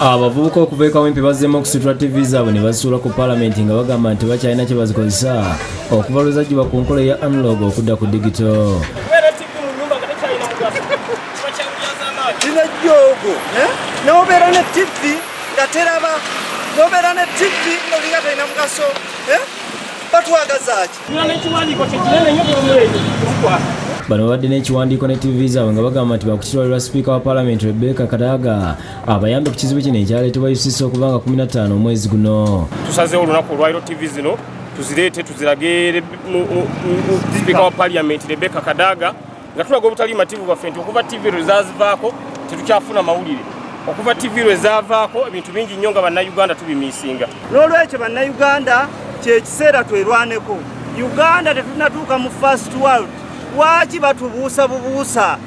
Abavubuka okuva e Kawempe bazzeemu okusitula TV zaabwe ne bazisuula ku Palamenti nga bagamba nti bakyalina kye bazikozesa okuva lwezajjibwa ku nkola ya analog okudda ku digito. N'obeera ne TV nga teraba, n'obeera ne TV ng'olinga talina mugaso, batwagaza ki? Bano babadde n'ekiwandiiko ne TV zaabwe nga bagamba nti bakukitalwalirwa sipiika wa Palamenti Rebecca Kadaga abayambe ku kizibu kino ekyaleetebwa UCC okuva nga 15 omwezi guno. Tusazeewo olunaku olwaliro TV zino tuzireete tuzirage sipiika wa Palamenti Rebecca Kadaga nga tulaga obutali mativu baffe nti okuva TV lwe zaazivaako tetukyafuna mawulire. Okuva TV lwe zaavaako ebintu bingi nnyo nga bannayuganda tubimiisinga. N'olwekyo bannayuganda kye kiseera twerwaneko. Uganda tetunatuuka mu first world. Lwaki batubuusa bubuusa?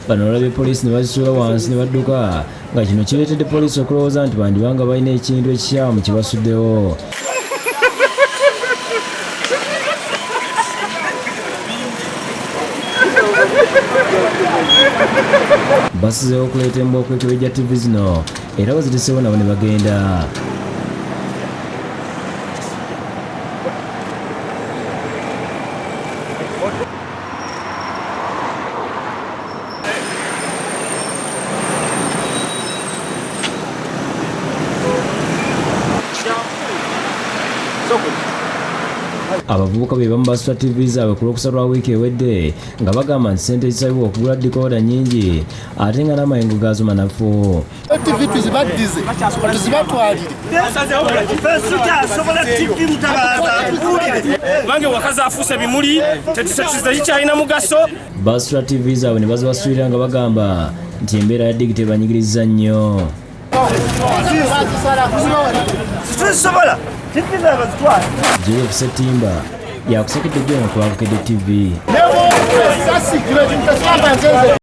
Bano olabye poliisi ne bazisuula wansi ne badduka nga kino kireetedde poliisi okulowooza nti bandibanga balina ekintu ekikyamu kye basuddewo. Basizeewo okuleeta embooko ekibejja TV zino era baziteseewo nabo ne bagenda. Abavubuka be bamu basula TV zaabwe ku lwokusatu lwa wiiki ewedde nga bagamba nti ssente ezisabibwa okugula dikooda nnyingi ate nga n'amayengo gaazo manafu. TV tuzibaddize tuzibatwalire bange wakazi afuuse bimuli tekikyalina mugaso. Basula TV zaabwe ne bazibasulira nga bagamba nti embeera ya digito ebanyigiriza nnyo. Jeff Setimba yakusekedde John ku Bukedde TV.